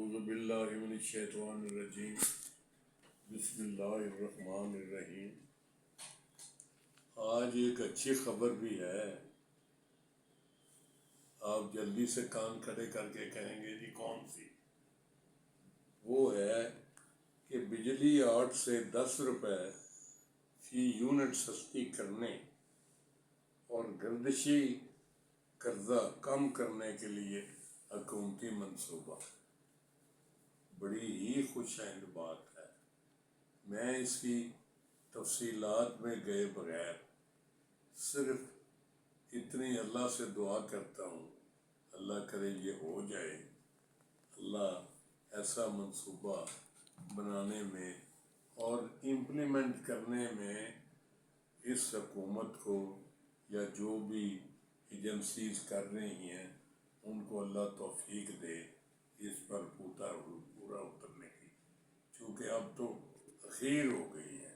اعوذ باللہ من الشیطان الرجیم بسم اللہ الرحمن الرحیم۔ آج ایک اچھی خبر بھی ہے، آپ جلدی سے کان کھڑے کر کے کہیں گے جی کون سی؟ وہ ہے کہ بجلی 8 سے 10 روپے فی یونٹ سستی کرنے اور گردشی قرضہ کم کرنے کے لیے حکومتی منصوبہ۔ بڑی ہی خوش آئند بات ہے۔ میں اس کی تفصیلات میں گئے بغیر صرف اتنی اللہ سے دعا کرتا ہوں، اللہ کرے یہ ہو جائے۔ اللہ ایسا منصوبہ بنانے میں اور امپلیمنٹ کرنے میں اس حکومت کو یا جو بھی ایجنسیز کر رہی ہیں ان کو اللہ توفیق دے اس پر پورا اترنے کی، چونکہ اب تو اخیر ہو گئی ہے۔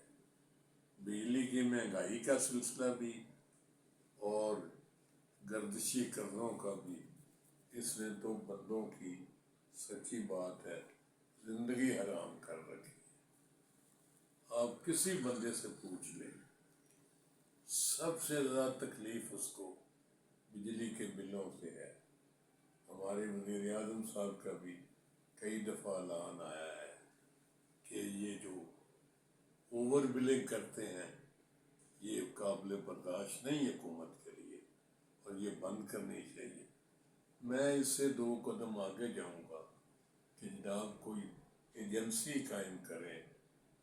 بجلی کی مہنگائی کا سلسلہ بھی اور گردشی قرضوں کا بھی، اس نے تو بندوں کی سچی بات ہے زندگی حرام کر رکھی ہے۔ آپ کسی بندے سے پوچھ لیں، سب سے زیادہ تکلیف اس کو بجلی کے بلوں سے ہے۔ ہمارے وزیر اعظم صاحب کا بھی کئی دفعہ اعلان آیا ہے کہ یہ جو اوور بلنگ کرتے ہیں یہ قابل برداشت نہیں حکومت کے لیے اور یہ بند کرنی چاہیے۔ میں اس سے 2 قدم آگے جاؤں گا کہ جناب کوئی ایجنسی قائم کریں،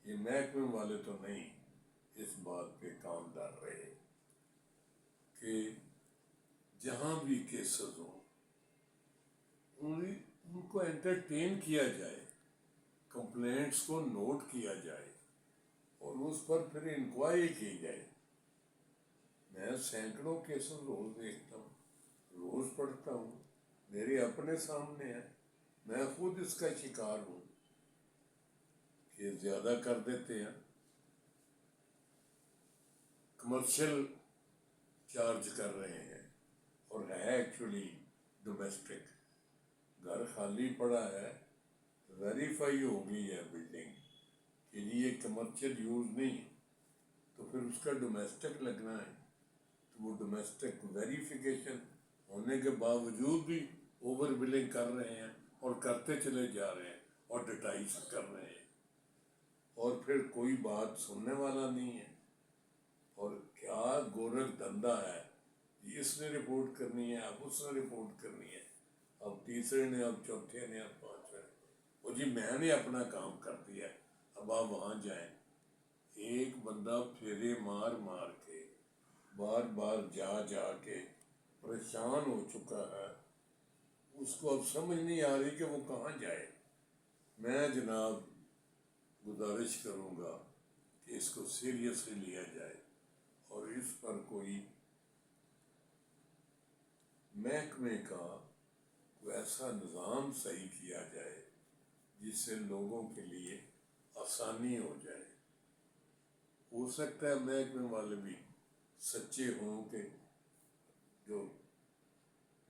یہ محکمے والے تو نہیں اس بات پہ کام ڈال رہے کہ جہاں بھی کیسز ہوں ان کو انٹرٹین کیا جائے، کمپلینٹس کو نوٹ کیا جائے اور اس پر پھر انکوائری کی جائے۔ میں سینکڑوں کیسز روز دیکھتا ہوں، روز پڑھتا ہوں، میرے اپنے سامنے ہے، میں خود اس کا شکار ہوں کہ زیادہ کر دیتے ہیں، کمرشل چارج کر رہے ہیں اور ہے ایکچولی ڈومیسٹک۔ گھر خالی پڑا ہے، ویریفائی ہو گئی ہے بلڈنگ کہ یہ کمرشل یوز نہیں، تو پھر اس کا ڈومیسٹک لگنا ہے، تو وہ ڈومیسٹک ویریفیکیشن ہونے کے باوجود بھی اوور بلنگ کر رہے ہیں اور کرتے چلے جا رہے ہیں اور ڈٹائی سے کر رہے ہیں، اور پھر کوئی بات سننے والا نہیں ہے۔ اور کیا گورکھ دھندا ہے، اس نے رپورٹ کرنی ہے، اب اس نے رپورٹ کرنی ہے، اب تیسرے نے، اب چوتھے نے، اب پانچویں نے، وہ جی میں نے اپنا کام کر دیا، اب آپ وہاں جائیں۔ ایک بندہ پھیرے مار مار کے بار بار جا کے پریشان ہو چکا ہے، اس کو اب سمجھ نہیں آ رہی کہ وہ کہاں جائے۔ میں جناب گزارش کروں گا کہ اس کو سیریسلی لیا جائے اور اس پر کوئی محکمے کا ایسا نظام صحیح کیا جائے جس سے لوگوں کے لیے آسانی ہو جائے۔ ہو سکتا ہے محکمے والے بھی سچے ہوں کہ جو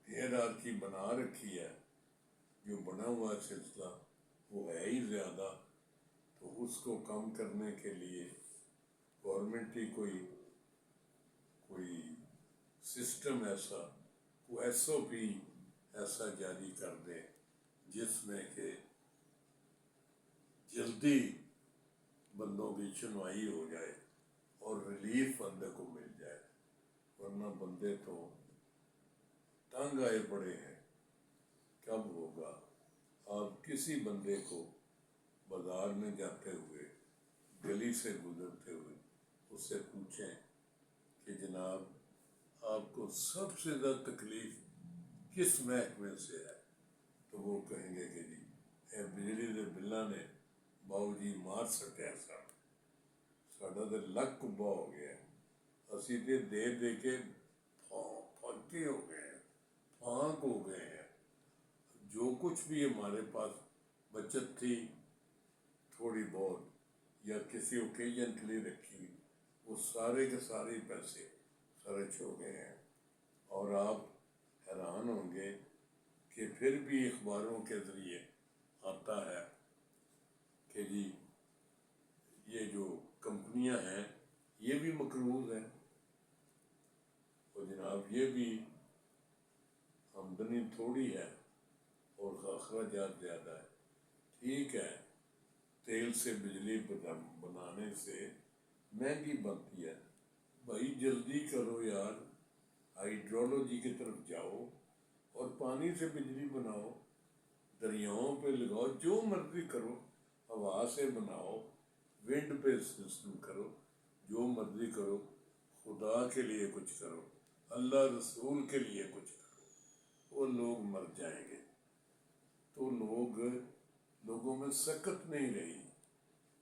ہیرارکی بنا رکھی ہے، جو بنا ہوا سلسلہ وہ ہے ہی زیادہ، تو اس کو کم کرنے کے لیے گورنمنٹ ہی کوئی سسٹم ایسا، کوئی ایس او پی ایسا جاری کر دے جس میں کہ جلدی بندوں کی سنوائی ہو جائے اور ریلیف بندے کو مل جائے، ورنہ بندے تو تنگ آئے پڑے ہیں۔ کب ہوگا؟ آپ کسی بندے کو بازار میں جاتے ہوئے، گلی سے گزرتے ہوئے اس سے پوچھیں کہ جناب آپ کو سب سے زیادہ تکلیف کس محکمے سے ہے، تو وہ کہیں گے کہ جی بجلی دے بلاں نے باؤ جی مار سٹیا ساڈا تو لک کبا ہو گیا، اسی تے دے کے پھانکتے ہو گئے ہیں، پھانک ہو گئے ہیں۔ جو کچھ بھی ہمارے پاس بچت تھی تھوڑی بہت یا کسی اوکیجن کے لیے رکھی ہوئی، وہ سارے کے سارے پیسے خرچ ہو گئے ہیں۔ اور آپ حیران ہوں گے کہ پھر بھی اخباروں کے ذریعے آتا ہے کہ جی یہ جو کمپنیاں ہیں یہ بھی مقروض ہیں، اور جناب یہ بھی آمدنی تھوڑی ہے اور اخراجات زیادہ ہے۔ ٹھیک ہے، تیل سے بجلی بنانے سے مہنگی بنتی ہے، بھائی جلدی کرو یار، ہائیڈرولوجی کی طرف جاؤ اور پانی سے بجلی بناؤ، دریاؤں پہ لگاؤ، جو مرضی کرو، ہوا سے بناؤ، ونڈ پہ سسٹم کرو، جو مرضی کرو، خدا کے لیے کچھ کرو، اللہ رسول کے لیے کچھ کرو، وہ لوگ مر جائیں گے۔ تو لوگوں میں سکت نہیں رہی،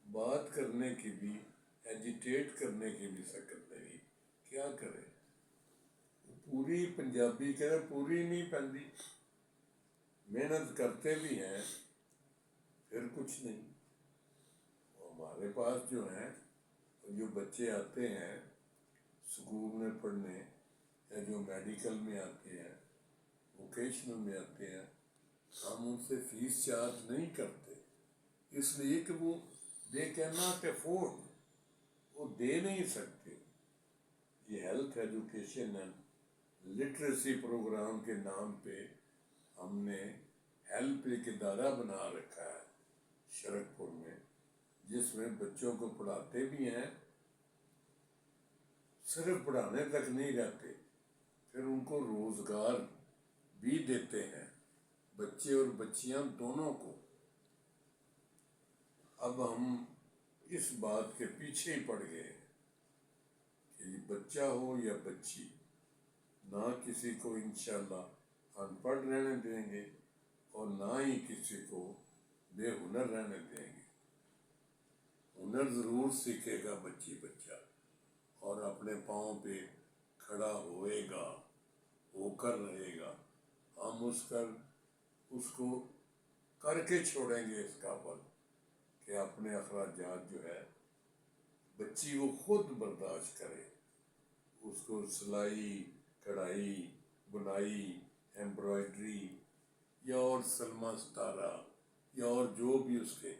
بات کرنے کی بھی، ایجیٹیٹ کرنے کی بھی سکت نہیں، کیا کرے؟ پوری پنجابی کہہ رہے پوری نہیں پہنتی، محنت کرتے بھی ہیں پھر کچھ نہیں۔ ہمارے پاس جو ہیں، جو بچے آتے ہیں سکول میں پڑھنے، یا جو میڈیکل میں آتے ہیں، ووکیشنل میں آتے ہیں، ہم ان سے فیس چارج نہیں کرتے، اس لیے کہ وہ دے کین ناٹ افورڈ، وہ دے نہیں سکتے۔ یہ health education and literacy programme کے نام پہ ہم نے ہیلپ ایک ادارہ بنا رکھا ہے شرکپور میں، جس میں بچوں کو پڑھاتے بھی ہیں، صرف پڑھانے تک نہیں رہتے، پھر ان کو روزگار بھی دیتے ہیں، بچے اور بچیاں دونوں کو۔ اب ہم اس بات کے پیچھے ہی پڑ گئے کہ بچہ ہو یا بچی، نہ کسی کو انشاءاللہ ان پڑھ رہنے دیں گے اور نہ ہی کسی کو بے ہنر رہنے دیں گے۔ ہنر ضرور سیکھے گا بچہ اور اپنے پاؤں پہ کھڑا ہوئے گا، ہو کر رہے گا، ہم اس کو کر کے چھوڑیں گے اس قابل کہ اپنے اخراجات جو ہے بچی وہ خود برداشت کرے، اس کو سلائی، کڑھائی، بنائی، ایمبرائڈری یا اور سلما ستارہ یا اور جو بھی اس کے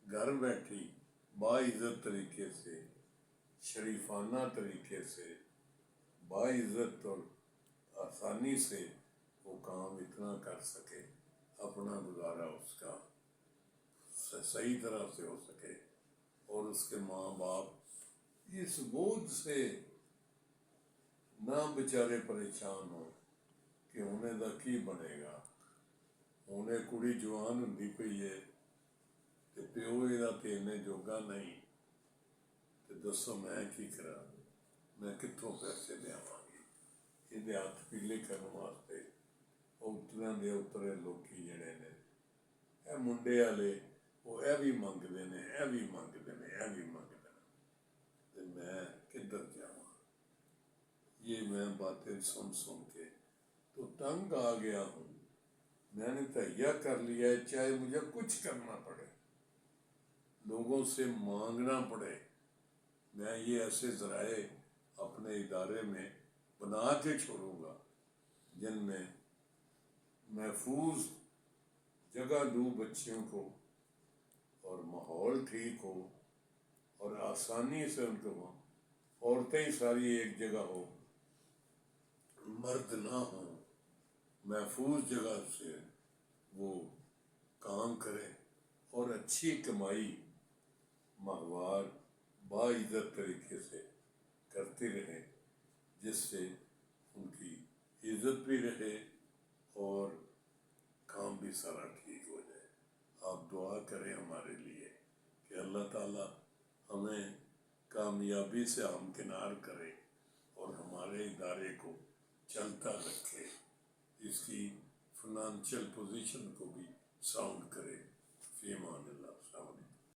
گھر بیٹھی باعزت طریقے سے، شریفانہ طریقے سے، باعزت اور آسانی سے وہ کام اتنا کر سکے، اپنا گزارا اس کا صحیح طرح سے ہو سکے، اور اس کے ماں باپ اس بوجھ سے نہ بیچارے پریشان ہوں کہ انہیں دا کی بنے گا، انہیں کڑی جوان ہوندی پئی ہے تے پیو دا تے انہیں جوگا نہیں، تے دسو میں کی کرا، میں کتوں پیسے دیاواں گی، یہ ہاتھ پیلے کرنے واسطے اترے اترے لوکی جڑے نے، اے منڈے والے وہ اے بھی منگتے ہیں، اے بھی منگتے ہیں، اے بھی منگتے ہیں، تے میں کدھر جاواں؟ یہ میں باتیں سن کے تو تنگ آ گیا ہوں، میں نے تہیہ کر لیا ہے چاہے مجھے کچھ کرنا پڑے، لوگوں سے مانگنا پڑے، میں یہ ایسے ذرائع اپنے ادارے میں بنا کے چھوڑوں گا جن میں محفوظ جگہ دوں بچیوں کو، اور ماحول ٹھیک ہو، اور آسانی سے ان کو، عورتیں ساری ایک جگہ ہو، مرد نہ ہوں، محفوظ جگہ سے وہ کام کریں اور اچھی کمائی ماہوار باعزت طریقے سے کرتے رہیں، جس سے ان کی عزت بھی رہے اور کام بھی سارا ٹھیک ہو جائے۔ آپ دعا کریں ہمارے لیے کہ اللہ تعالیٰ ہمیں کامیابی سے ہمکنار کرے اور ہمارے ادارے کو چلتا رکھے، اس کی فنانشل پوزیشن کو بھی ساؤنڈ کرے۔ فی امان اللہ۔ السلام علیکم۔